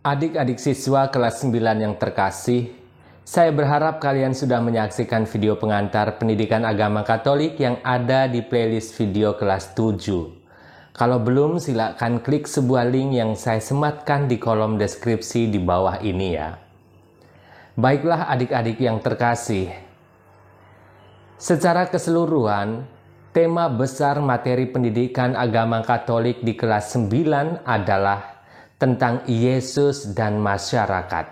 Adik-adik siswa kelas 9 yang terkasih, saya berharap kalian sudah menyaksikan video pengantar pendidikan agama Katolik yang ada di playlist video kelas 7. Kalau belum, silakan klik sebuah link yang saya sematkan di kolom deskripsi di bawah ini ya. Baiklah adik-adik yang terkasih, secara keseluruhan, tema besar materi pendidikan agama Katolik di kelas 9 adalah tentang Yesus dan masyarakat.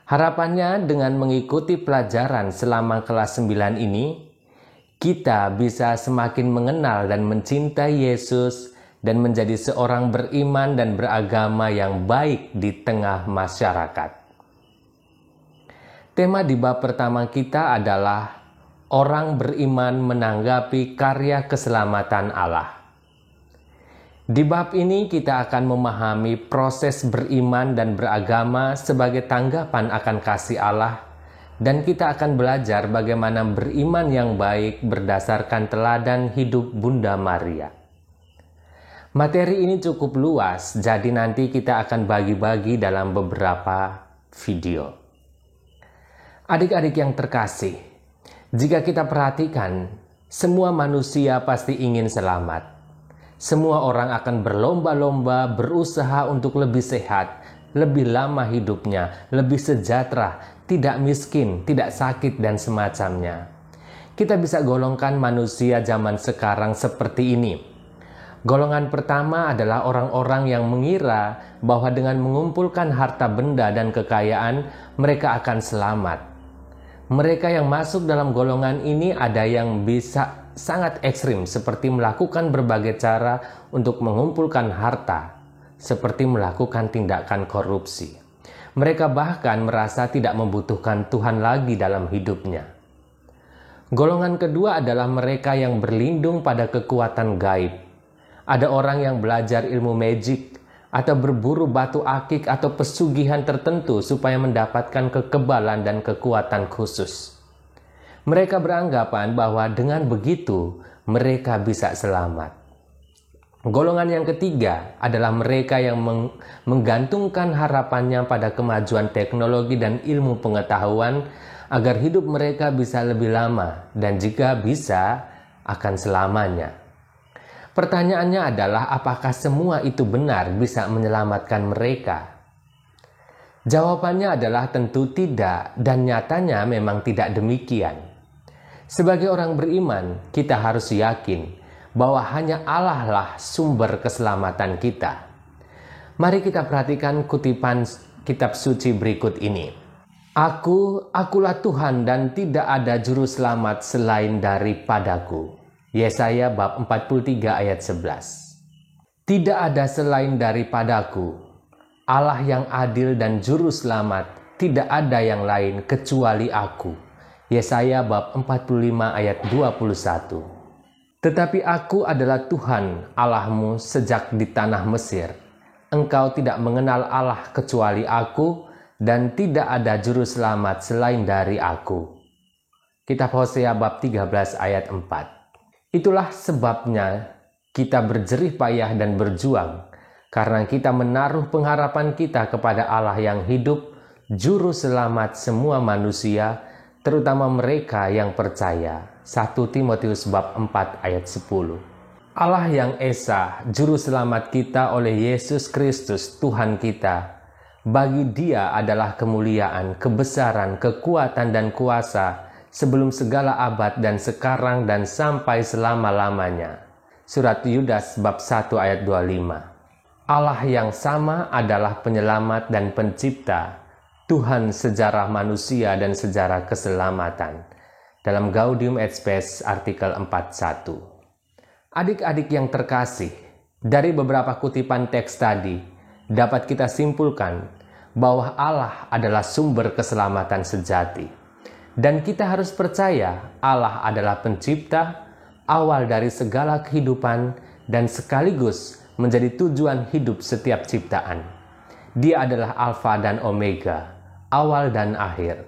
Harapannya dengan mengikuti pelajaran selama kelas 9 ini, kita bisa semakin mengenal dan mencintai Yesus dan menjadi seorang beriman dan beragama yang baik di tengah masyarakat. Tema di bab pertama kita adalah orang beriman menanggapi karya keselamatan Allah. Di bab ini kita akan memahami proses beriman dan beragama sebagai tanggapan akan kasih Allah, dan kita akan belajar bagaimana beriman yang baik berdasarkan teladan hidup Bunda Maria. Materi ini cukup luas, jadi nanti kita akan bagi-bagi dalam beberapa video. Adik-adik yang terkasih, jika kita perhatikan, semua manusia pasti ingin selamat. Semua orang akan berlomba-lomba berusaha untuk lebih sehat, lebih lama hidupnya, lebih sejahtera, tidak miskin, tidak sakit, dan semacamnya. Kita bisa golongkan manusia zaman sekarang seperti ini. Golongan pertama adalah orang-orang yang mengira bahwa dengan mengumpulkan harta benda dan kekayaan, mereka akan selamat. Mereka yang masuk dalam golongan ini ada yang bisa sangat ekstrim, seperti melakukan berbagai cara untuk mengumpulkan harta, seperti melakukan tindakan korupsi. Mereka bahkan merasa tidak membutuhkan Tuhan lagi dalam hidupnya. Golongan kedua adalah mereka yang berlindung pada kekuatan gaib. Ada orang yang belajar ilmu magic atau berburu batu akik atau pesugihan tertentu supaya mendapatkan kekebalan dan kekuatan khusus. Mereka beranggapan bahwa dengan begitu mereka bisa selamat. Golongan yang ketiga adalah mereka yang menggantungkan harapannya pada kemajuan teknologi dan ilmu pengetahuan agar hidup mereka bisa lebih lama dan jika bisa akan selamanya. Pertanyaannya adalah apakah semua itu benar bisa menyelamatkan mereka? Jawabannya adalah tentu tidak, dan nyatanya memang tidak demikian. Sebagai orang beriman, kita harus yakin bahwa hanya Allah lah sumber keselamatan kita. Mari kita perhatikan kutipan kitab suci berikut ini. Akulah Tuhan dan tidak ada juru selamat selain daripadaku. Yesaya bab 43 ayat 11. Tidak ada selain daripadaku, Allah yang adil dan juru selamat, tidak ada yang lain kecuali aku. Yesaya bab 45 ayat 21. Tetapi aku adalah Tuhan Allahmu sejak di tanah Mesir. Engkau tidak mengenal Allah kecuali aku, dan tidak ada juru selamat selain dari aku. Kitab Hosea bab 13 ayat 4. Itulah sebabnya kita berjerih payah dan berjuang, karena kita menaruh pengharapan kita kepada Allah yang hidup, juru selamat semua manusia, terutama mereka yang percaya. 1 Timotius bab 4 ayat 10. Allah yang Esa, juru selamat kita oleh Yesus Kristus Tuhan kita. Bagi Dia adalah kemuliaan, kebesaran, kekuatan dan kuasa sebelum segala abad dan sekarang dan sampai selama-lamanya. Surat Yudas bab 1 ayat 25. Allah yang sama adalah penyelamat dan pencipta, Tuhan sejarah manusia dan sejarah keselamatan. Dalam Gaudium et Spes artikel 41. Adik-adik yang terkasih, dari beberapa kutipan teks tadi, dapat kita simpulkan bahwa Allah adalah sumber keselamatan sejati. Dan kita harus percaya Allah adalah pencipta, awal dari segala kehidupan, dan sekaligus menjadi tujuan hidup setiap ciptaan. Dia adalah Alfa dan Omega, awal dan akhir.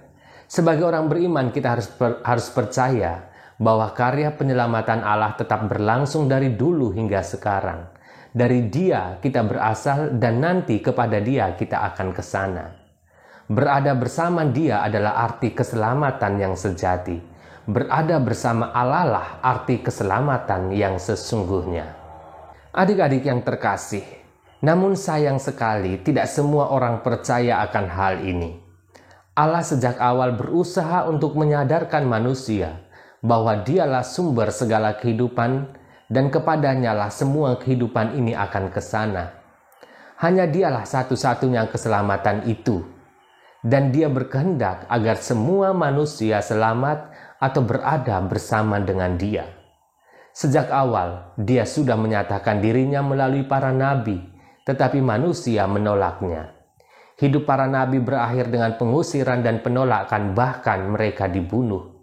Sebagai orang beriman kita harus percaya bahwa karya penyelamatan Allah tetap berlangsung dari dulu hingga sekarang. Dari Dia kita berasal dan nanti kepada Dia kita akan ke sana. Berada bersama Dia adalah arti keselamatan yang sejati. Berada bersama Allah lah arti keselamatan yang sesungguhnya. Adik-adik yang terkasih, namun sayang sekali tidak semua orang percaya akan hal ini. Allah sejak awal berusaha untuk menyadarkan manusia bahwa Dialah sumber segala kehidupan dan kepadanya lah semua kehidupan ini akan ke sana. Hanya Dialah satu-satunya keselamatan itu. Dan Dia berkehendak agar semua manusia selamat atau berada bersama dengan Dia. Sejak awal, Dia sudah menyatakan dirinya melalui para nabi, tetapi manusia menolaknya. Hidup para nabi berakhir dengan pengusiran dan penolakan, bahkan mereka dibunuh.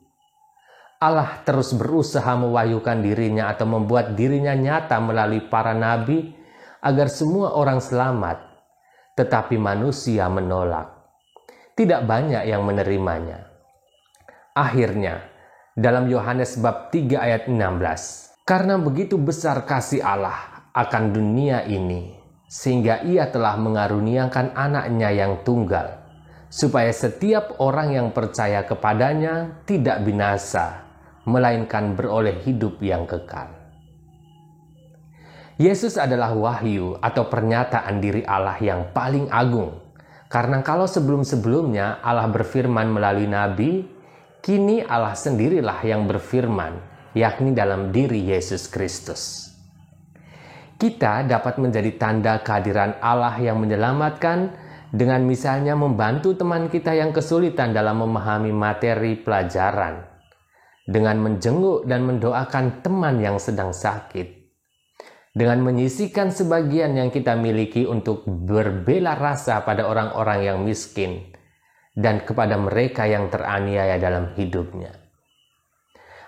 Allah terus berusaha mewahyukan dirinya atau membuat dirinya nyata melalui para nabi agar semua orang selamat, tetapi manusia menolak. Tidak banyak yang menerimanya. Akhirnya, dalam Yohanes bab 3 ayat 16, karena begitu besar kasih Allah akan dunia ini, sehingga Ia telah mengaruniakan anaknya yang tunggal, supaya setiap orang yang percaya kepadanya tidak binasa, melainkan beroleh hidup yang kekal. Yesus adalah wahyu atau pernyataan diri Allah yang paling agung. Karena kalau sebelum-sebelumnya Allah berfirman melalui nabi, kini Allah sendirilah yang berfirman, yakni dalam diri Yesus Kristus. Kita dapat menjadi tanda kehadiran Allah yang menyelamatkan dengan misalnya membantu teman kita yang kesulitan dalam memahami materi pelajaran, dengan menjenguk dan mendoakan teman yang sedang sakit, dengan menyisihkan sebagian yang kita miliki untuk berbela rasa pada orang-orang yang miskin dan kepada mereka yang teraniaya dalam hidupnya.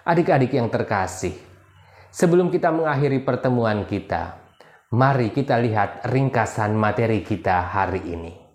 Adik-adik yang terkasih, sebelum kita mengakhiri pertemuan kita, mari kita lihat ringkasan materi kita hari ini.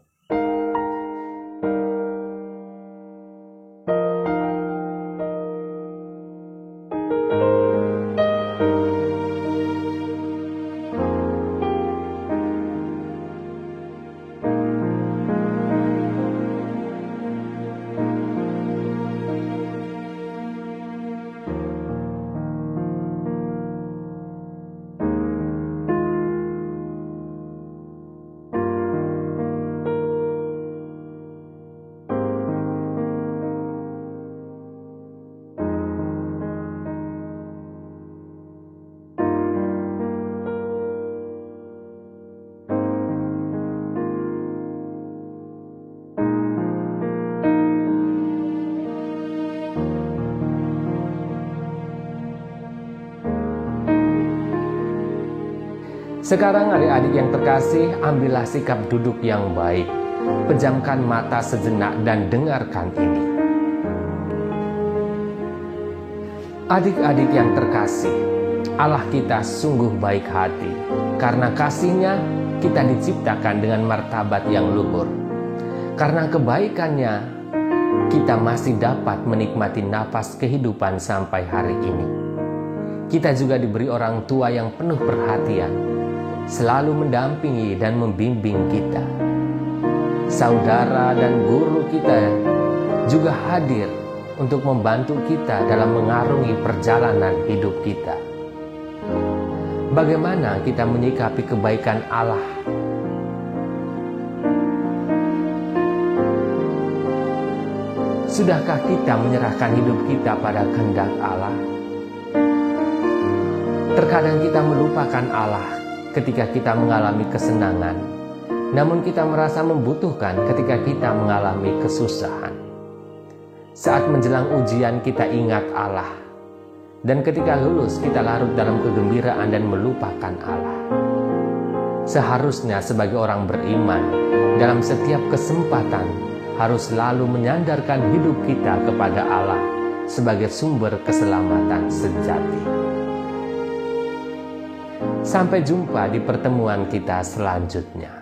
Sekarang adik-adik yang terkasih, ambillah sikap duduk yang baik. Pejamkan mata sejenak dan dengarkan ini. Adik-adik yang terkasih, Allah kita sungguh baik hati. Karena kasih-Nya kita diciptakan dengan martabat yang luhur. Karena kebaikannya kita masih dapat menikmati napas kehidupan sampai hari ini. Kita juga diberi orang tua yang penuh perhatian, selalu mendampingi dan membimbing kita. Saudara dan guru kita juga hadir untuk membantu kita dalam mengarungi perjalanan hidup kita. Bagaimana kita menyikapi kebaikan Allah? Sudahkah kita menyerahkan hidup kita pada kehendak Allah? Terkadang kita melupakan Allah ketika kita mengalami kesenangan, namun kita merasa membutuhkan ketika kita mengalami kesusahan. Saat menjelang ujian kita ingat Allah, dan ketika lulus kita larut dalam kegembiraan dan melupakan Allah. Seharusnya sebagai orang beriman, dalam setiap kesempatan harus selalu menyandarkan hidup kita kepada Allah sebagai sumber keselamatan sejati. Sampai jumpa di pertemuan kita selanjutnya.